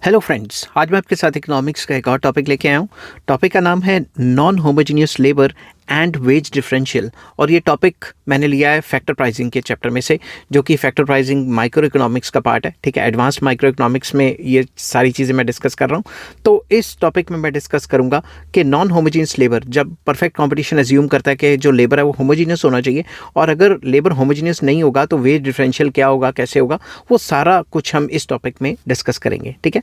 Hello friends, आज मैं आपके साथ इकोनॉमिक्स का एक और टॉपिक लेके आया हूँ। टॉपिक का नाम है non homogeneous labour and wage differential. और ये टॉपिक मैंने लिया है फैक्टर प्राइसिंग के चैप्टर में से, जो कि फैक्टर प्राइसिंग माइक्रो इकोनॉमिक्स का पार्ट है। ठीक है, एडवांस्ड माइक्रो इकोनॉमिक्स में ये सारी चीज़ें मैं डिस्कस कर रहा हूँ। तो इस टॉपिक में मैं डिस्कस करूँगा कि नॉन होमोजीनियस लेबर, जब परफेक्ट कॉम्पिटिशन एज्यूम करता है कि जो लेबर है वो होमोजीनियस होना चाहिए, और अगर लेबर होमोजीनियस नहीं होगा तो वेज डिफरेंशियल क्या होगा, कैसे होगा, वो सारा कुछ हम इस टॉपिक में डिस्कस करेंगे। ठीक है,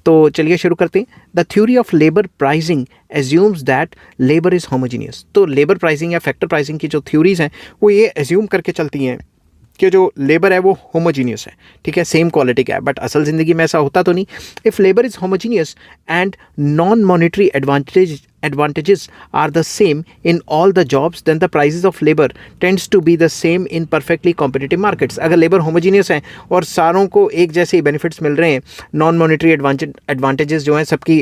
तो चलिए शुरू करते हैं। The theory of labour pricing assumes that labour is homogeneous. तो लेबर प्राइसिंग या फैक्टर प्राइसिंग की जो थ्योरीज हैं वो ये एज्यूम करके चलती हैं कि जो लेबर है वो होमोजीनियस है। ठीक है, सेम क्वालिटी का है, बट असल ज़िंदगी में ऐसा होता तो नहीं। If labour is homogeneous and non monetary advantages are the same in all the jobs, then the prices of labor tends to be the same in perfectly competitive markets. अगर लेबर होमोजीनियस हैं और सारों को एक जैसे ही benefits मिल रहे हैं, non monetary advantages जो हैं सबकी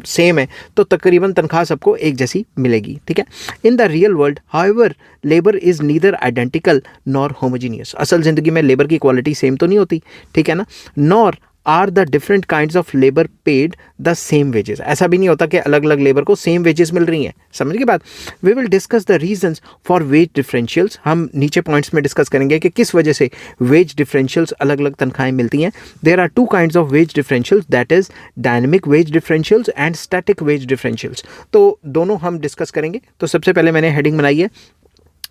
सेम है, तो तकरीबन तनख्वाह सबको एक जैसी मिलेगी। ठीक है, in the real world however labour is neither identical nor homogeneous. असल ज़िंदगी में लेबर की क्वालिटी सेम तो नहीं होती, ठीक है ना। Nor are the different kinds of labour paid the same wages. ऐसा भी नहीं होता कि अलग अलग लेबर को सेम वेजेस मिल रही हैं। समझ के बाद we will discuss the reasons for wage differentials. हम नीचे पॉइंट्स में डिस्कस करेंगे कि किस वजह से वेज डिफरेंशियल्स अलग अलग तनख्वाहें मिलती हैं। There are two kinds of wage differentials, that is dynamic wage differentials and static wage differentials. तो दोनों हम डिस्कस करेंगे। तो सबसे पहले मैंने हेडिंग बनाई है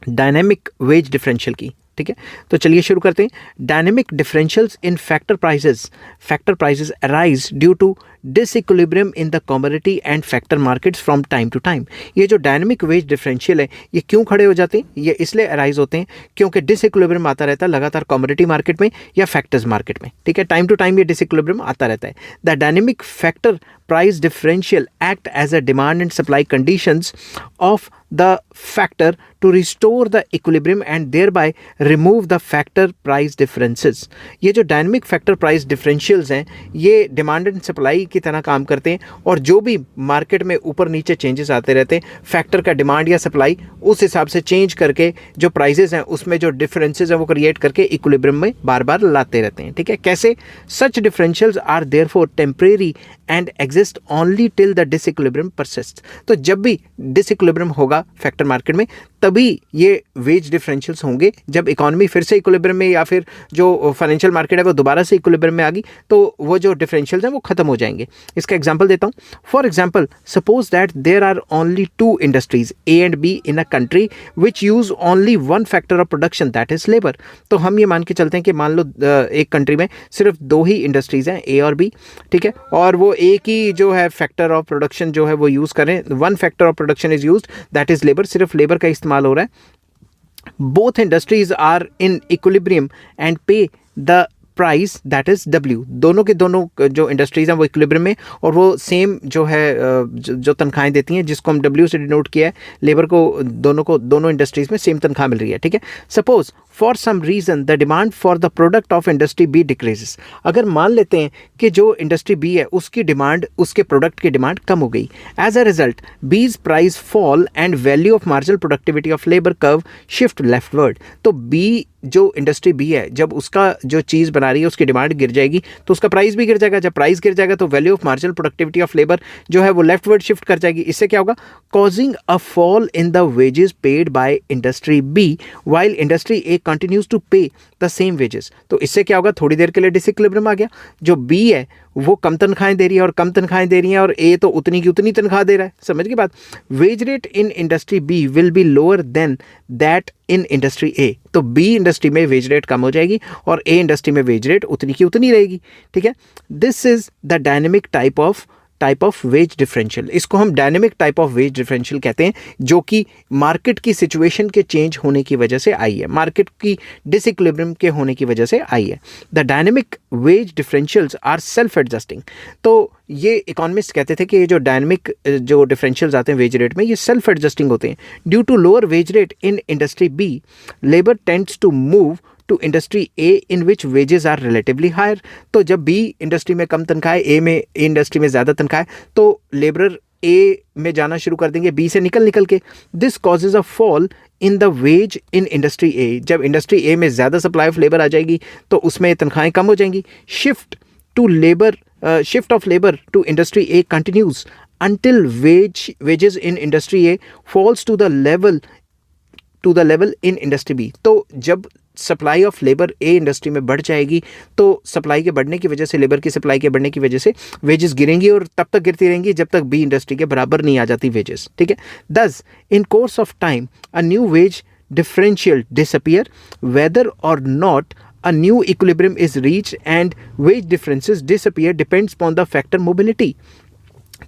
डायनेमिक वेज डिफरेंशियल की। ठीक है, तो चलिए शुरू करते हैं। Dynamic differentials in factor prices arise due to disequilibrium in the commodity and factor markets from time to time. ये जो डायनेमिक वेज डिफरेंशियल है ये क्यों खड़े हो जाते हैं? ये इसलिए अराइज होते हैं क्योंकि डिसइक्विलिब्रियम आता रहता है लगातार कमोडिटी मार्केट में या फैक्टर्स मार्केट में। ठीक है, टाइम टू टाइम ये डिसइक्विलिब्रियम आता रहता है। The dynamic factor price differential act as a demand and supply conditions of the factor to restore the equilibrium and thereby remove the factor price differences। ये जो dynamic factor price differentials हैं ये demand and supply की तरह काम करते हैं, और जो भी मार्केट में ऊपर नीचे चेंजेस आते रहते हैं, फैक्टर का डिमांड या सप्लाई उस हिसाब से चेंज करके जो प्राइजेस हैं उसमें जो डिफरेंसेस हैं वो क्रिएट करके इक्विलिब्रियम में बार बार लाते रहते हैं। ठीक है, कैसे? Such differentials are therefore temporary and exist only till the disequilibrium persist. तो जब भी डिसइक्विलिब्रियम होगा फैक्टर मार्केट में तभी ये वेज डिफरेंशियल्स होंगे। जब इकोनॉमी फिर से इक्विलिब्रियम में या फिर जो फाइनेंशियल मार्केट है वो दोबारा से इक्विलिब्रियम में आ गई तो वो जो डिफरेंशियल्स हैं वो खत्म हो जाएंगे। इसका एग्जांपल देता हूँ। For example, suppose that there are only two industries A and B in a country which use only one factor of production, that is labour. तो हम ये मान के चलते हैं कि मान लो एक कंट्री में सिर्फ दो ही इंडस्ट्रीज हैं, ए और बी। ठीक है, और वो एक ही जो है फैक्टर ऑफ प्रोडक्शन जो है वो यूज़ करें, one factor of production is used, that is labour. सिर्फ लेबर का इस्तेमाल हो रहा है। Both industries are in equilibrium and pay the price that is W. दोनों के दोनों जो इंडस्ट्रीज हैं वो इक्विलिब्रियम में और वो सेम जो है जो तनख्वाहें देती हैं जिसको हम डब्ल्यू से डिनोट किया है, लेबर को दोनों इंडस्ट्रीज में सेम तनख्वाह मिल रही है। ठीक है, suppose for some reason the demand for the product of industry B decreases. अगर मान लेते हैं कि जो इंडस्ट्री बी है उसकी डिमांड, उसके प्रोडक्ट की डिमांड कम हो गई, एज अ रिजल्ट बीज price fall and value of marginal productivity of labour curve shift leftward. तो बी जो इंडस्ट्री बी है जब उसका जो चीज़ बना रही है उसकी डिमांड गिर जाएगी तो उसका प्राइस भी गिर जाएगा। जब प्राइस गिर जाएगा तो value of marginal productivity of labour जो है वो लेफ्टवर्ड शिफ्ट कर जाएगी। इससे क्या होगा? Causing a fall in the wages paid by industry B while industry A continues to pay the same wages. तो इससे क्या होगा? थोड़ी देर के लिए डिसइक्विलिब्रियम आ गया। जो बी है वो कम तनख्वाहें दे रही है और कम तनख्वाहें दे रही हैं, और ए तो उतनी की उतनी तनख्वाह दे रहा है। समझ के बाद wage rate in industry B will be lower than that in industry A. तो बी इंडस्ट्री में वेज रेट कम हो जाएगी और ए इंडस्ट्री में वेज रेट उतनी की उतनी रहेगी। ठीक है, this is the dynamic type of wage differential. इसको हम dynamic type of wage differential कहते हैं, जो कि मार्केट की सिचुएशन के चेंज होने की वजह से आई है, मार्केट की डिसइक्विलिब्रियम के होने की वजह से आई है। The dynamic wage differentials are self adjusting. तो ये इकोनॉमिस्ट कहते थे कि ये जो डायनेमिक जो डिफरेंशियल्स आते हैं वेज रेट में ये सेल्फ एडजस्टिंग होते हैं। Due to lower wage rate in industry B labour tends to move to industry A in which wages are relatively higher. तो जब बी इंडस्ट्री में कम तनख्वाह है, ए इंडस्ट्री में ज़्यादा तनख्वाह है, तो लेबर ए में जाना शुरू कर देंगे बी से निकल के। This causes a fall in the wage in industry A. जब इंडस्ट्री ए में ज़्यादा सप्लाई ऑफ लेबर आ जाएगी तो उसमें तनख्वाहें कम हो जाएंगी। Shift to labour shift of labor to industry A continues until wages in industry A falls to the level in industry B. तो जब supply of labour A industry में बढ़ जाएगी तो सप्लाई के बढ़ने की वजह से, लेबर की सप्लाई के बढ़ने की वजह से वेजेस गिरेंगी और तब तक गिरती रहेंगी जब तक बी इंडस्ट्री के बराबर नहीं आ जाती वेजेस, ठीक है. Thus in course of time a new wage differential disappear whether or not a new equilibrium is reached, and wage differences disappear depends upon the factor mobility.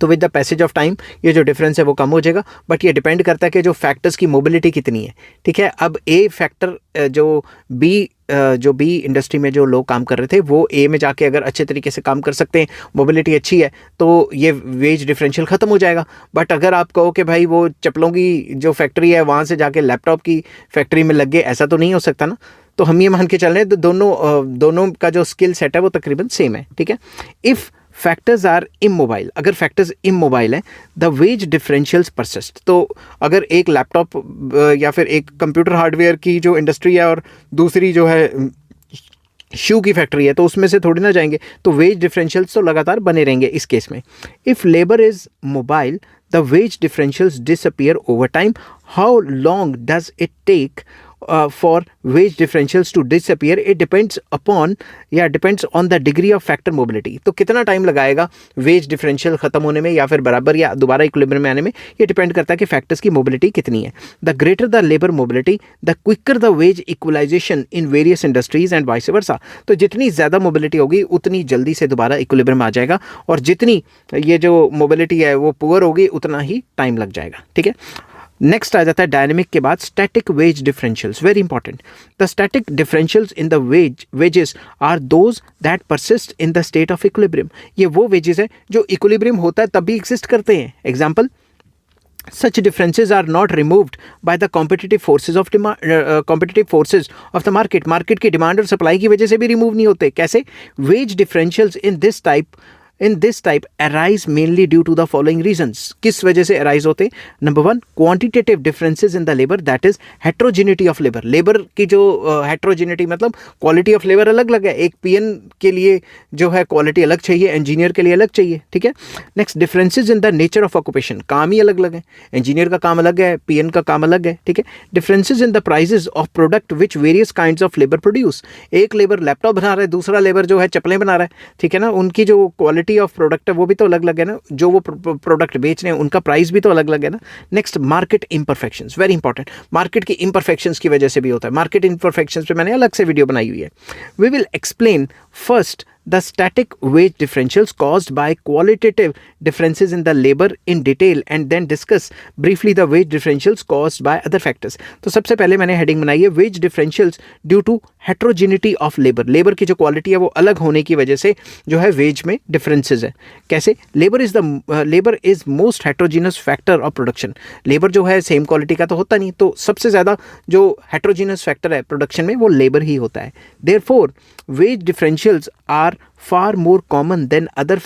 तो with the passage of time ये जो difference है वो कम हो जाएगा, but ये depend करता है कि जो फैक्टर्स की मोबिलिटी कितनी है, ठीक है. अब ए फैक्टर जो बी इंडस्ट्री में जो लोग काम कर रहे थे वो ए में जाके अगर अच्छे तरीके से काम कर सकते हैं, मोबिलिटी अच्छी है, तो ये वेज डिफरेंशियल ख़त्म हो जाएगा. बट अगर आप कहो कि भाई वो चप्पलों की जो फैक्ट्री है वहाँ से जाके लैपटॉप की फैक्ट्री में लग गए, ऐसा तो नहीं हो सकता ना. तो हम ये मान के चल रहे हैं तो दोनों का जो स्किल सेट है वो तकरीबन सेम है, ठीक है. इफ़ फैक्टर्स आर इमोबाइल, अगर फैक्टर्स इमोबाइल हैं, द वेज डिफरेंशियल्स परसिस्ट. तो अगर एक लैपटॉप या फिर एक कंप्यूटर हार्डवेयर की जो इंडस्ट्री है और दूसरी जो है शू की फैक्ट्री है, तो उसमें से थोड़ी ना जाएंगे, तो वेज डिफरेंशियल्स तो लगातार बने रहेंगे इस केस में. If labour is mobile the wage differentials disappear over time. How long does it take for wage differentials to disappear? It depends on the degree of factor mobility. तो कितना time लगाएगा veg differential खत्म होने में या फिर बराबर या दोबारा इक्विलिब्रियम में आने में, ये डिपेंड करता है कि फैक्टर्स की मोबिलिटी कितनी है. The greater the labour mobility the quicker the wage equalisation in various industries and vice versa. तो जितनी ज़्यादा मोबिलिटी होगी उतनी जल्दी से दोबारा इक्विलिब्रियम आ जाएगा, और जितनी ये जो मोबिलिटी है वो पुअर होगी उतना ही टाइम लग जाएगा, ठीक है. नेक्स्ट आ जाता है डायनेमिक के बाद static wage differentials. Very important. The static differentials in the wages are those that persist in the state of equilibrium. ये वो वेजेस है जो इक्विलिब्रियम होता है तब भी एग्जिस्ट करते हैं. Example, such differences are not removed by the competitive forces of the market. Market की डिमांड और सप्लाई की वजह से भी रिमूव नहीं होते. कैसे? Wage differentials in this type arise mainly due to the following reasons. किस वजह से arise होते? Number one, quantitative differences in the labor, that is heterogeneity of labor. Labour की जो heterogeneity मतलब क्वालिटी ऑफ लेबर अलग अलग है. एक पीएन के लिए जो है क्वालिटी अलग चाहिए, इंजीनियर के लिए अलग चाहिए, ठीक है. Next, differences in the nature of occupation. काम ही अलग अलग है, इंजीनियर का काम अलग है, पीएन का काम अलग है, ठीक है. Differences in the prices of product which various kinds of labour produce. एक लेबर लैपटॉप बना रहा है, दूसरा लेबर जो है चप्पलें बना रहा है, ठीक है ना. उनकी जो क्वालिटी ऑफ प्रोडक्ट है वो भी तो अलग अलग है ना, जो वो प्रोडक्ट बेच रहे हैं उनका प्राइस भी तो अलग अलग है ना. Next, market imperfections. Very important. Market की इम्परफेक्शंस की वजह से भी होता है. मार्केट इम्परफेक्शंस पे मैंने अलग से वीडियो बनाई हुई है. We will explain first the static wage differentials caused by qualitative differences in the labor in detail, and then discuss briefly the wage differentials caused by other factors. तो सबसे पहले मैंने हेडिंग बनाई है wage differentials due to heterogeneity of labor. Labour की जो quality है वो अलग होने की वजह से जो है वेज में डिफरेंसेस है. कैसे? Labour is most heterogeneous factor of production. Labour जो है सेम क्वालिटी का तो होता नहीं, तो सबसे ज़्यादा जो हेट्रोजीनस फैक्टर है प्रोडक्शन में वो लेबर ही होता है. Therefore wage differentials are far more common than other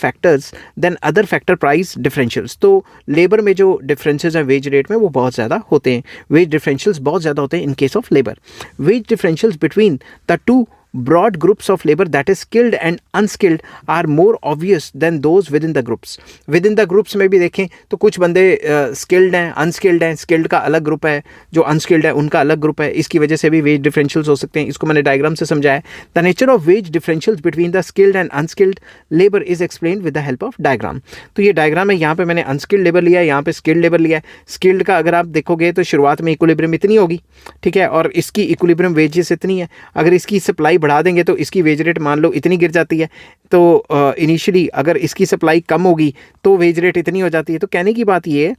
factor price differentials. तो लेबर में जो डिफरेंसेस हैं वेज रेट में वो बहुत ज़्यादा होते हैं. वेज डिफरेंशियल्स बहुत ज़्यादा होते हैं in case of labour. Wage differentials between the two broad groups of labor, that is skilled and unskilled, are more obvious than those within the groups. within the groups में भी देखें तो कुछ बंदे skilled हैं, unskilled हैं. skilled का अलग ग्रुप है, जो unskilled है उनका अलग ग्रुप है. इसकी वजह से भी wage differentials हो सकते हैं. इसको मैंने डायग्राम से समझाया. the nature of wage differentials between the skilled and unskilled labor is explained with the help of diagram. तो ये डायग्राम है. यहाँ पे मैंने unskilled labor लिया है, यहाँ पे skilled labor लिया है. skilled का अगर आप देखोगे तो शुरुआत में इक्विलिब्रियम इतनी होगी, ठीक है, और इसकी इक्विलिब्रियम वेजेस इतनी है. अगर इसकी सप्लाई बढ़ा देंगे तो इसकी वेज रेट मान लो इतनी गिर जाती है. तो इनिशियली अगर इसकी सप्लाई कम होगी तो वेज रेट इतनी हो जाती है. तो कहने की बात ये है,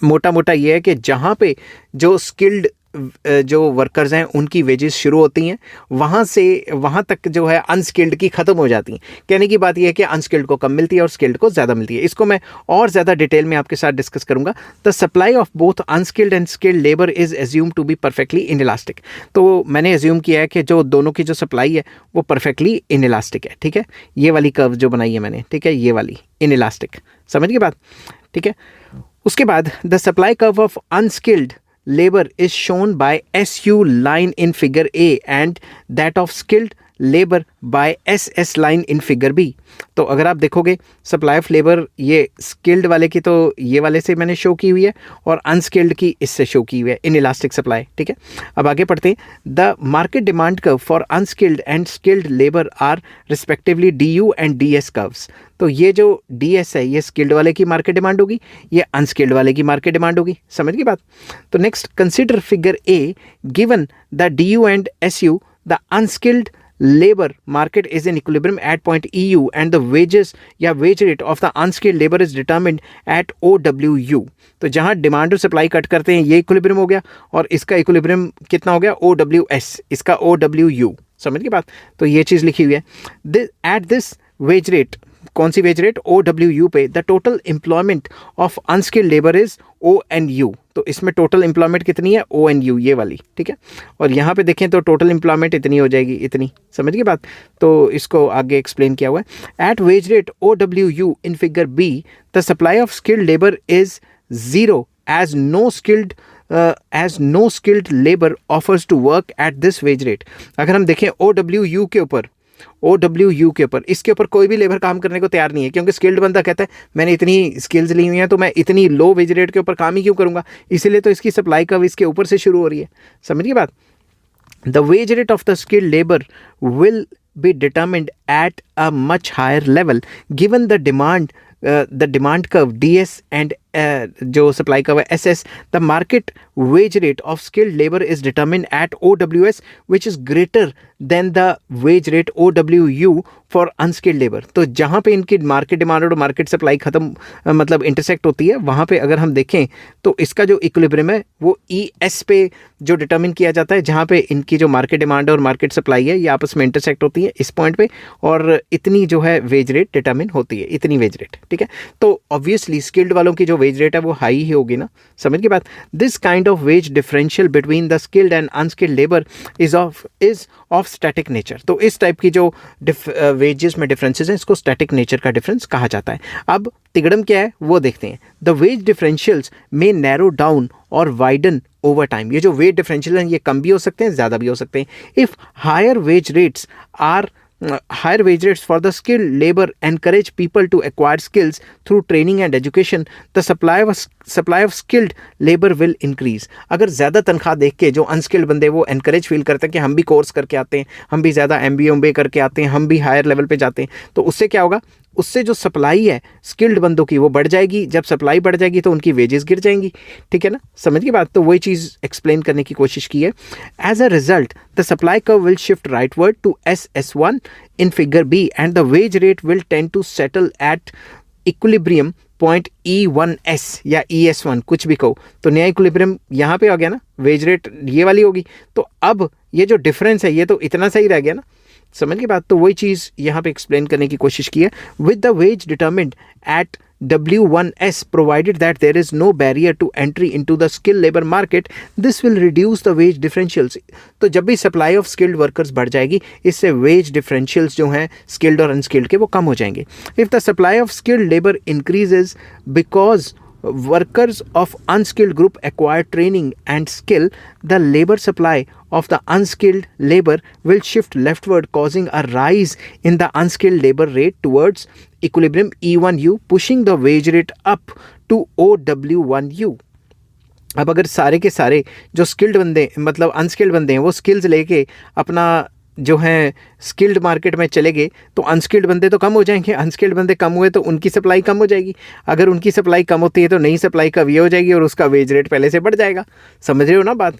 मोटा मोटा ये है कि जहाँ पे जो स्किल्ड जो वर्कर्स हैं उनकी वेजेस शुरू होती हैं, वहाँ से वहाँ तक जो है अनस्किल्ड की ख़त्म हो जाती हैं. कहने की बात यह है कि अनस्किल्ड को कम मिलती है और स्किल्ड को ज़्यादा मिलती है. इसको मैं और ज़्यादा डिटेल में आपके साथ डिस्कस करूँगा. The supply of both unskilled and skilled labour is assume to be perfectly inelastic. तो मैंने एज्यूम किया है कि जो दोनों की जो सप्लाई है वो परफेक्टली इनइलास्टिक है, ठीक है. ये वाली कर्व जो बनाई है मैंने, ठीक है, ये वाली इनइलास्टिक, समझ के बात, ठीक है. उसके बाद the supply curve of unskilled labor is shown by SU line in figure A and that of skilled labour by SS line in figure B. तो अगर आप देखोगे सप्लाई ऑफ लेबर ये स्किल्ड वाले की तो ये वाले से मैंने शो की हुई है और अनस्किल्ड की इससे शो की हुई है इन इलास्टिक सप्लाई। ठीक है, अब आगे पढ़ते हैं। The market demand curve for unskilled and skilled labour are respectively DU and DS curves. तो ये जो DS है ये स्किल्ड वाले की मार्केट डिमांड होगी, ये अनस्किल्ड वाले की मार्केट डिमांड होगी। समझ गई बात? तो next consider figure A, given the DU and SU the unskilled labor market is in equilibrium at point EU and the wages या wage rate of the unskilled labor is determined at OWU। तो जहाँ demand और supply cut करते हैं ये equilibrium हो गया और इसका इक्विलिब्रियम कितना हो गया OWS, इसका OWU। समझ गई बात? तो ये चीज़ लिखी हुई है। एट दिस वेज रेट, कौन सी वेज रेट? OWU पे the total employment of unskilled labour is ONU। तो इसमें टोटल एम्प्लॉयमेंट कितनी है? ONU, ये वाली। ठीक है, और यहाँ पे देखें तो टोटल एम्प्लॉयमेंट इतनी हो जाएगी, इतनी। समझ गई बात? तो इसको आगे एक्सप्लेन किया हुआ है। At wage rate OWU in figure B the supply of skilled labour is 0 as no skilled labor offers to work at this wage rate। अगर हम देखें OWU के ऊपर, इसके ऊपर कोई भी लेबर काम करने को तैयार नहीं है, क्योंकि स्किल्ड बंदा कहता है मैंने इतनी स्किल्स ली हुई हैं तो मैं इतनी लो वेज रेट के ऊपर काम ही क्यों करूंगा, इसीलिए तो इसकी सप्लाई कर्व इसके ऊपर से शुरू हो रही है। समझिए बात? The wage rate of the skilled labour will be determined at a much higher level given the demand curve DS and जो supply curve है SS। the market wage rate of skilled labor is determined at OWS which is greater than the wage rate OWU for unskilled labor। तो जहाँ पे इनकी market demand और market supply खत्म मतलब intersect होती है, वहाँ पे अगर हम देखें तो इसका जो इक्विलिब्रियम है वो ES पे जो डिटरमिन किया जाता है, जहाँ पे इनकी जो मार्केट डिमांड और मार्केट सप्लाई है ये आपस में इंटरसेक्ट होती है इस पॉइंट पे, और इतनी जो है वेज रेट डिटरमिन होती है, इतनी वेज रेट। ठीक है, तो ऑब्वियसली स्किल्ड वालों की जो वेज रेट है वो हाई ही होगी ना। समझ की बात? This kind of wage differential between the skilled and unskilled labour is of static nature. तो इस टाइप की जो वेजेस में डिफरेंसेस हैं इसको स्टैटिक नेचर का डिफरेंस कहा जाता है। अब तिगड़म क्या है वो देखते हैं। द वेज डिफरेंशियल्स में नैरो डाउन और वाइडन ओवर टाइम। ये जो वेज डिफरेंशियल हैं ये कम भी हो सकते हैं, ज़्यादा भी हो सकते हैं। If higher wage rates higher wage rates for the skilled labor encourage people to acquire skills through training and education, the supply of skilled labor will increase। अगर ज़्यादा तनख्वाह देख के जो अनस्किल्ड बंदे वो encourage फील करते हैं कि हम भी कोर्स करके आते हैं, हम भी ज़्यादा MBA करके आते हैं, हम भी हायर लेवल पे जाते हैं, तो उससे क्या होगा? उससे जो सप्लाई है स्किल्ड बंदों की वो बढ़ जाएगी। जब सप्लाई बढ़ जाएगी तो उनकी वेजेस गिर जाएंगी। ठीक है ना? समझ की बात? तो वही चीज़ एक्सप्लेन करने की कोशिश की है। As a result the supply curve will shift rightward to SS1 in figure B and the wage rate will tend to settle at equilibrium point E1S या ES1, कुछ भी कहो। तो नया इक्विलिब्रियम यहाँ पे आ गया ना, वेज रेट ये वाली होगी। तो अब ये जो डिफरेंस है ये तो इतना सही रह गया ना। समझ की बात? तो वही चीज़ यहाँ पे एक्सप्लेन करने की कोशिश की है। With the wage determined at W1S provided that there is no barrier to entry into the skilled labor market, this will reduce the wage differentials। तो जब भी सप्लाई ऑफ स्किल्ड वर्कर्स बढ़ जाएगी इससे वेज डिफरेंशियल्स जो हैं skilled और unskilled के वो कम हो जाएंगे। If the supply of skilled labour increases because workers of unskilled group acquire training and skill, the labor supply of the unskilled labor will shift leftward, causing a rise in the unskilled labor rate towards equilibrium E1U, pushing the wage rate up to OW1U। अब अगर सारे के सारे जो skilled बंदे मतलब unskilled बंदे हैं वो स्किल्स लेके अपना जो हैं स्किल्ड मार्केट में चले गए तो अनस्किल्ड बंदे तो कम हो जाएंगे। अनस्किल्ड बंदे कम हुए तो उनकी सप्लाई कम हो जाएगी। अगर उनकी सप्लाई कम होती है तो नई सप्लाई कम ये हो जाएगी और उसका वेज रेट पहले से बढ़ जाएगा। समझ रहे हो ना बात?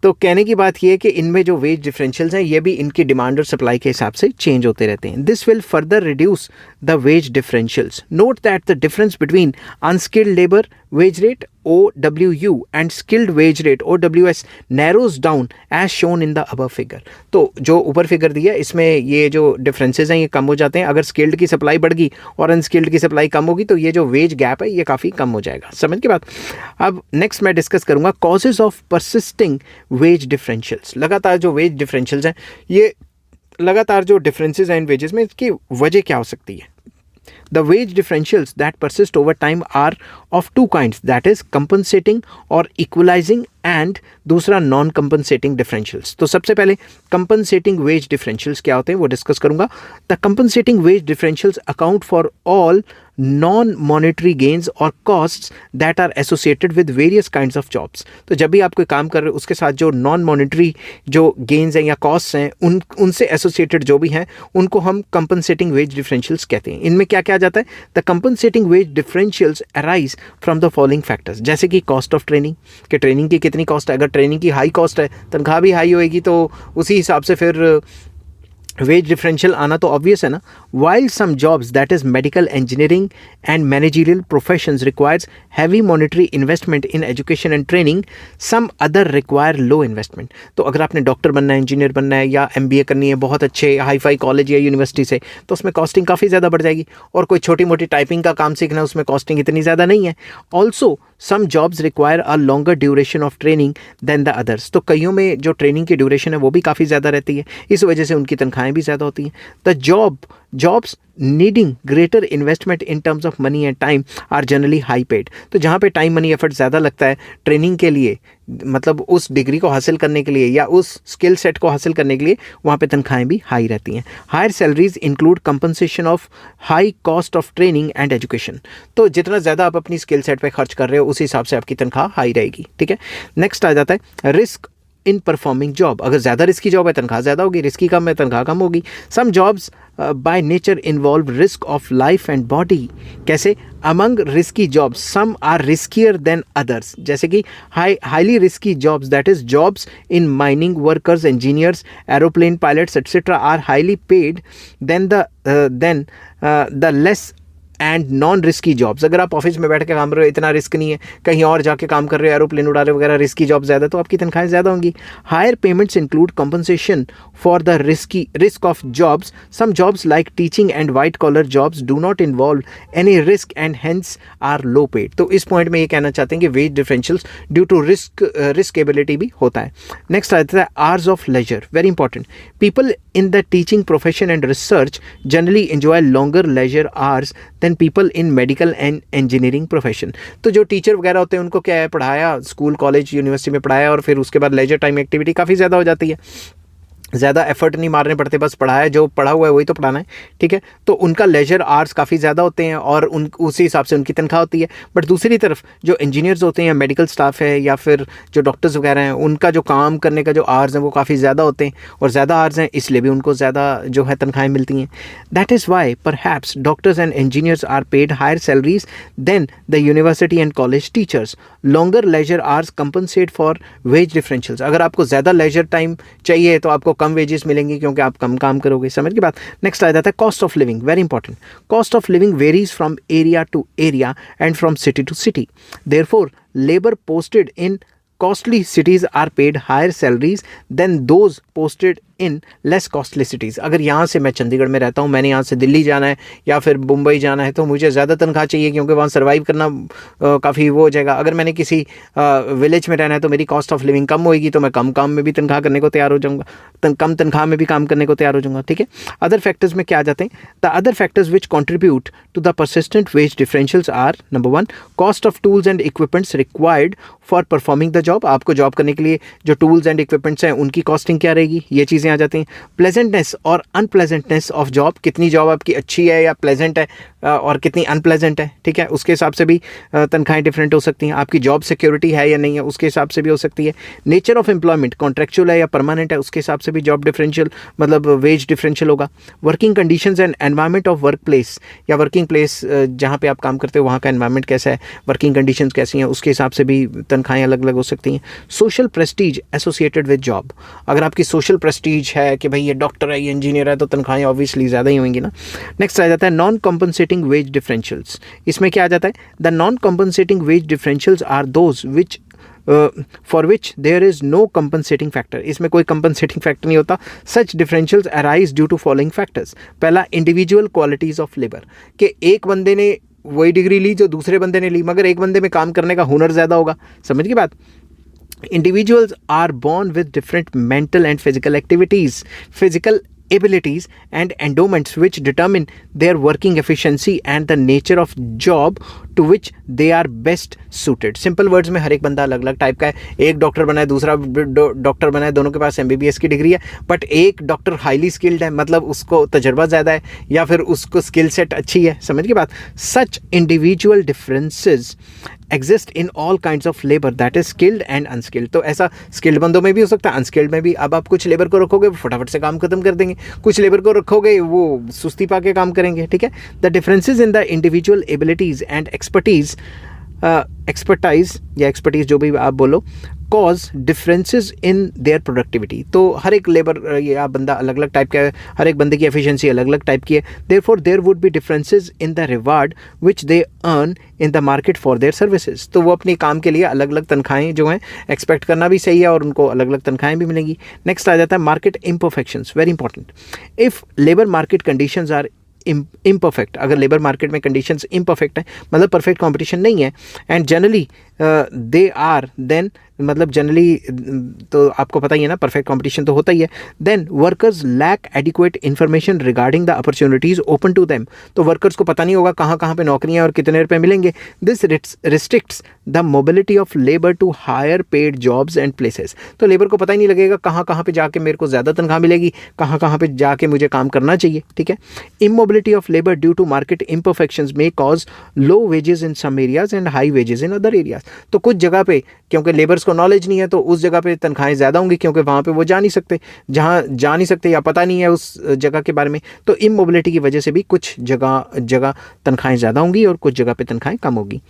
तो कहने की बात ये है कि इनमें जो वेज डिफरेंशियल्स हैं ये भी इनकी डिमांड और सप्लाई के हिसाब से चेंज होते रहते हैं। This will further reduce the wage differentials. Note that the difference between unskilled labour veg rate OWU and skilled wage rate OWS narrows down as shown in the above figure। तो जो ऊपर figure दिया इसमें ये जो differences हैं ये कम हो जाते हैं। अगर स्किल्ड की सप्लाई बढ़ गई और अनस्किल्ड की सप्लाई कम होगी तो ये जो वेज गैप है ये काफ़ी कम हो जाएगा। समझ की बात? अब नेक्स्ट मैं डिस्कस करूँगा causes of persisting wage differentials. लगातार जो वेज डिफरेंशियल्स हैं ये लगातार जो डिफरेंसेस हैं इन वेजेस में इसकी वजह क्या हो सकती है? The wage differentials that persist over time are of two kinds, that is compensating or equalizing and दूसरा नॉन कंपनसेटिंग डिफरेंशियल्स। तो सबसे पहले कंपनसेटिंग वेज डिफरेंशियल्स क्या होते हैं वो डिस्कस करूंगा। The compensating wage differentials account for all non monetary gains और costs that are associated with various kinds of jobs. तो जब भी आप कोई काम कर रहे हो उसके साथ जो नॉन मॉनेटरी जो गेन्स हैं या कॉस्ट्स हैं उनसे एसोसिएटेड जो भी हैं उनको हम कंपनसेटिंग वेज डिफरेंशियल्स कहते हैं। इनमें क्या क्या आ जाता है? The compensating wage differentials arise from the following factors, जैसे कि कॉस्ट ऑफ ट्रेनिंग, कि ट्रेनिंग की कितनी कॉस्ट है। अगर ट्रेनिंग की हाई कॉस्ट है, तनख्वाह भी हाई होएगी, तो उसी हिसाब से फिर वेज डिफरेंशियल आना तो ऑब्वियस है ना। While some jobs that is medical engineering and managerial professions requires heavy monetary investment in education and training, some other require low investment. तो अगर आपने डॉक्टर बनना है, इंजीनियर बनना है या MBA करनी है बहुत अच्छे हाई फाई कॉलेज या यूनिवर्सिटी से, तो उसमें कॉस्टिंग काफ़ी ज़्यादा बढ़ जाएगी। और कोई छोटी मोटी टाइपिंग का काम सीखना है उसमें कॉस्टिंग इतनी ज़्यादा नहीं है। Also some jobs require a longer duration of training than the others. तो कईयों में जो ट्रेनिंग की ड्यूरेशन है वो भी काफ़ी ज़्यादा रहती है, इस वजह से उनकी तनख्वाहें भी ज़्यादा होती हैं। The jobs needing greater investment in terms of money and time are generally high paid. तो जहाँ पे टाइम मनी एफर्ट ज़्यादा लगता है ट्रेनिंग के लिए, मतलब उस डिग्री को हासिल करने के लिए या उस स्किल सेट को हासिल करने के लिए, वहाँ पे तनख्वाहें भी हाई रहती हैं। Higher salaries include compensation of high cost of training and education. तो जितना ज़्यादा आप अपनी स्किल सेट पे खर्च कर रहे हो उस हिसाब से आपकी तनख्वाह हाई रहेगी। ठीक है, नेक्स्ट आ जाता है रिस्क इन परफॉर्मिंग जॉब। अगर ज़्यादा रिस्की जॉब है तनख्वाह ज़्यादा होगी, रिस्की कम है तनख्वाह कम होगी। Some jobs by nature involve risk of life and body. कैसे? Among risky jobs some are riskier than others, जैसे कि highly risky jobs that is jobs in mining workers, engineers, aeroplane pilots etcetera are highly paid than the less and non risky jobs. अगर आप office में बैठ के काम कर रहे हो इतना रिस्क नहीं है, कहीं और जाके काम कर रहे हो, एरोप्लेन उड़ा रहे हो वगैरह, रिस्की जॉब ज़्यादा, तो आपकी तनख्वाहें ज़्यादा होंगी। Higher payments include compensation for the risk of jobs. Some jobs like teaching and white collar jobs do not involve any risk and hence are low paid. तो इस पॉइंट में ये कहना चाहते हैं कि wage differentials due to riskability भी होता है। नेक्स्ट आता है hours of leisure, very important. People in the teaching profession and research generally enjoy longer leisure hours than people in medical and engineering profession। तो जो टीचर वगैरह होते हैं उनको क्या है, पढ़ाया स्कूल कॉलेज यूनिवर्सिटी में पढ़ाया और फिर उसके बाद लेजर टाइम एक्टिविटी काफ़ी ज़्यादा हो जाती है, ज़्यादा एफर्ट नहीं मारने पड़ते, बस पढ़ाया जो पढ़ा हुआ है वही तो पढ़ाना है। ठीक है, तो उनका लेजर आवर्स काफ़ी ज़्यादा होते हैं और उसी हिसाब से उनकी तनख्वाह होती है। बट दूसरी तरफ जो इंजीनियर्स होते हैं या मेडिकल स्टाफ है या फिर जो डॉक्टर्स वगैरह हैं, उनका जो काम करने का जो आवर्स हैं वो काफ़ी ज़्यादा होते हैं और ज़्यादा आवर्स हैं, इसलिए भी उनको ज़्यादा जो है तनख्वाहें मिलती हैं। That is why perhaps doctors and engineers are paid higher salaries than the university and college teachers. Longer leisure hours compensate for wage differentials. अगर आपको ज़्यादा लेजर टाइम चाहिए तो आपको कम वेजेस मिलेंगे क्योंकि आप कम काम करोगे। समझ की बात। नेक्स्ट आ जाता है cost of living, very important. Cost of living varies from area to area and from city to city. Therefore labour posted in costly cities are paid higher salaries than those posted in less costly cities. अगर यहाँ से मैं चंडीगढ़ में रहता हूँ, मैंने यहाँ से दिल्ली जाना है या फिर मुंबई जाना है, तो मुझे ज़्यादा तनख्वाह चाहिए क्योंकि वहाँ सर्वाइव करना काफ़ी वो हो जाएगा। अगर मैंने किसी विलेज में रहना है तो मेरी कॉस्ट ऑफ लिविंग कम होएगी, तो मैं कम काम में भी तनख्वाह करने को तैयार हो जाऊँगा, कम तनख्वाह में भी काम करने को तैयार हो जाऊँगा। ठीक है, अदर फैक्टर्स में क्या आ जाते हैं? The other factors which contribute to the persistent wage differentials are, number 1, cost of tools and equipments required for performing the job. आपको जॉब करने के लिए जो टूल्स एंड इक्विपमेंट्स हैं उनकी कॉस्टिंग क्या रहेगी, ये चीज़ें आ जाती हैं। प्लेजेंटनेस और अनप्लेजेंटनेस ऑफ जॉब, कितनी जॉब आपकी अच्छी है या प्लेजेंट है और कितनी अनप्लेजेंट है। ठीक है, उसके हिसाब से भी तनख्वाहें डिफरेंट हो सकती हैं। आपकी जॉब सिक्योरिटी है या नहीं है, उसके हिसाब से भी हो सकती है। नेचर ऑफ एम्प्लॉयमेंट, कॉन्ट्रेक्चुअल है या परमानेंट है, उसके हिसाब से भी जॉब डिफरेंशियल मतलब वेज डिफरेंशियल होगा। Working conditions and environment of work place, या वर्किंग प्लेस जहाँ पे आप काम करते हो वहाँ का एनवायरनमेंट कैसा है, वर्किंग कंडीशंस कैसी हैं, उसके हिसाब से भी तनख्वाहें अलग अलग हो सकती हैं। Social Prestige associated with job, अगर आपकी सोशल प्रेस्टीज है कि भाई ये डॉक्टर है, ये इंजीनियर है, तो तनख्वाहें ऑब्वियसली ज़्यादा ही होंगी ना। नेक्स्ट आ जाता है नॉन कॉम्पनसेटिंग वेज डिफरेंशियल्स। इसमें क्या आ जाता है? The non compensating wage differentials are those which for which there is no compensating factor. इसमें कोई कंपनसेटिंग फैक्टर नहीं होता। Such differentials arise due to following factors. पहला, इंडिविजुअल क्वालिटीज़ ऑफ लेबर, कि एक बंदे ने वही डिग्री ली जो दूसरे बंदे ने ली, मगर एक बंदे में काम करने का हुनर ज़्यादा होगा। समझ की बात। Individuals are born with different mental and physical activities. Physical abilities and endowments which determine their working efficiency and the nature of job to which they are best suited. Simple words में हर एक बंदा अलग अलग type का है. एक doctor बना है, दूसरा डॉक्टर बना है, दोनों के पास MBBS की डिग्री है, बट एक डॉक्टर हाईली स्किल्ड है, मतलब उसको तजर्बा ज़्यादा है या फिर उसको स्किल सेट अच्छी है. समझ की बात. Such individual differences exist in all kinds of labour, that is skilled and unskilled. तो ऐसा स्किल्ड बंदों में भी हो सकता है, अनस्किल्ड में भी. अब आप कुछ लेबर को रखोगे वो फटाफट से काम खत्म कर देंगे, कुछ लेबर को रखोगे वो सुस्ती पा के काम करेंगे. ठीक है. The differences in the individual abilities and expertise या एक्सपर्टीज जो भी आप बोलो, cause differences in their productivity. तो हर एक लेबर या बंदा अलग अलग टाइप का है, हर एक बंदे की एफिशिएंसी अलग अलग टाइप की है. Therefore there would be differences in the reward which they earn in the market for their services. तो वो अपने काम के लिए अलग अलग तनख्वाहें जो हैं एक्सपेक्ट करना भी सही है और उनको अलग अलग तनख्वाहें भी मिलेंगी. नेक्स्ट आ जाता है market imperfections, very important. If labour market conditions are imperfect, अगर लेबर मार्केट में कंडीशंस इम्परफेक्ट हैं, मतलब परफेक्ट कंपटीशन नहीं है, and generally they are then, मतलब जनरली तो आपको पता ही है ना, परफेक्ट कंपटीशन तो होता ही है. Then workers lack adequate information regarding the opportunities open to them. तो वर्कर्स को पता नहीं होगा कहाँ कहाँ पे नौकरियाँ और कितने रुपये मिलेंगे. This restricts the mobility of labour to higher paid jobs and places. तो लेबर को पता ही नहीं लगेगा कहाँ कहाँ पे जाके मेरे को ज़्यादा तनख्वाह मिलेगी, कहाँ कहाँ पे जाके मुझे काम करना चाहिए. ठीक है. Immobility of labour due to market imperfections may cause low wages in some areas and high wages in other areas. तो कुछ जगह पे क्योंकि लेबर्स को नॉलेज नहीं है तो उस जगह पे तनख्वाहें ज़्यादा होंगी, क्योंकि वहाँ पे वो जा नहीं सकते, जहाँ जा नहीं सकते या पता नहीं है उस जगह के बारे में. तो इमोबिलिटी की वजह से भी कुछ जगह तनख्वाहें ज़्यादा होंगी और कुछ जगह पे तनख्वाहें कम होगी.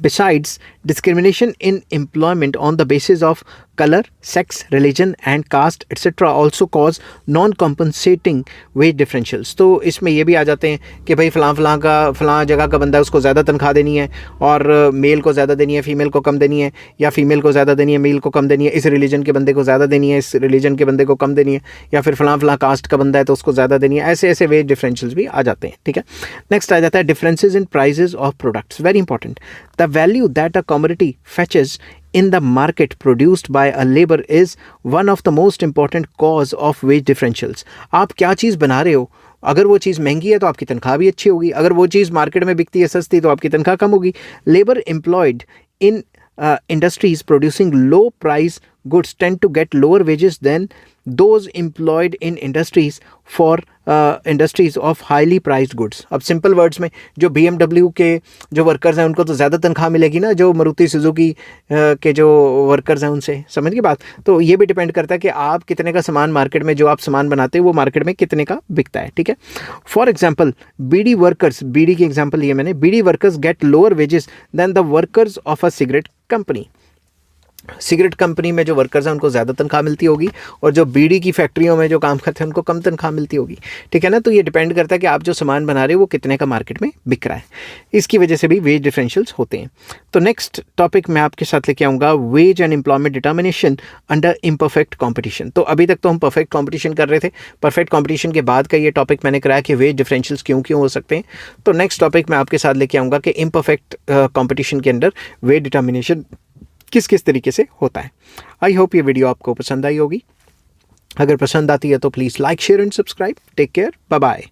Besides, discrimination in employment on the basis of color, sex, religion and caste etc. also cause non-compensating wage differentials. तो इसमें ये भी आ जाते हैं कि भाई फलां जगह का बंदा है, उसको ज़्यादा तनख्वाह देनी है और मेल को ज़्यादा देनी है, फीमेल को कम देनी है, या फीमेल को ज़्यादा देनी है, मेल को कम देनी है. इस रिलीजन के बंदे को ज़्यादा देनी है, इस रिलीजन के बंदे को कम देनी है, या फिर फलां कास्ट का बंदा है तो उसको ज़्यादा देनी है. ऐसे वेज डिफरेंशियल्स भी आ जाते हैं. ठीक है. नेक्स्ट आ जाता है differences in prizes of products, very important. The value that a commodity fetches in the market produced by a labor is one of the most important cause of wage differentials. आप क्या चीज़ बना रहे हो, अगर वो चीज़ महंगी है तो आपकी तनख्वाह भी अच्छी होगी, अगर वो चीज़ मार्केट में बिकती है सस्ती तो आपकी तनख्वाह कम होगी. Labour employed in industries producing low price goods tend to get lower wages than those employed in industries of highly priced goods. अब सिंपल वर्ड्स में जो BMW के जो वर्कर्स हैं उनको तो ज़्यादा तनख्वाह मिलेगी ना जो मारुति सुजुकी के जो वर्कर्स हैं उनसे. समझ की बात. तो ये भी डिपेंड करता है कि आप कितने का सामान मार्केट में, जो आप सामान बनाते हैं वो मार्केट में कितने का बिकता है. ठीक है. For example beedi workers, beedi की एग्जाम्पल लिया मैंने, beedi workers get lower wages than the workers of a cigarette company. Cigarette company में जो वर्कर्स हैं उनको ज़्यादा तनख्वाह मिलती होगी और जो बीड़ी की फैक्ट्रियों में जो काम करते हैं उनको कम तनख्वाह मिलती होगी. ठीक है ना. तो ये डिपेंड करता है कि आप जो सामान बना रहे हो वो कितने का मार्केट में बिक रहा है. इसकी वजह से भी वेज डिफरेंशियल्स होते हैं. तो नेक्स्ट टॉपिक मैं आपके साथ लेके आऊँगा wage and employment determination under imperfect competition. तो अभी तक तो हम परफेक्ट कॉम्पिटिशन कर रहे थे. परफेक्ट कॉम्पिटिशन के बाद का ये टॉपिक मैंने कराया कि वेज डिफरेंशियल्स क्यों हो सकते हैं. तो नेक्स्ट टॉपिक मैं आपके साथ लेके आऊँगा कि इम्परफेक्ट कॉम्पिटिशन के अंदर वेज डिटर्मिनेशन किस किस तरीके से होता है. आई होप ये वीडियो आपको पसंद आई होगी. अगर पसंद आती है तो please like, share and subscribe. Take care. Bye bye.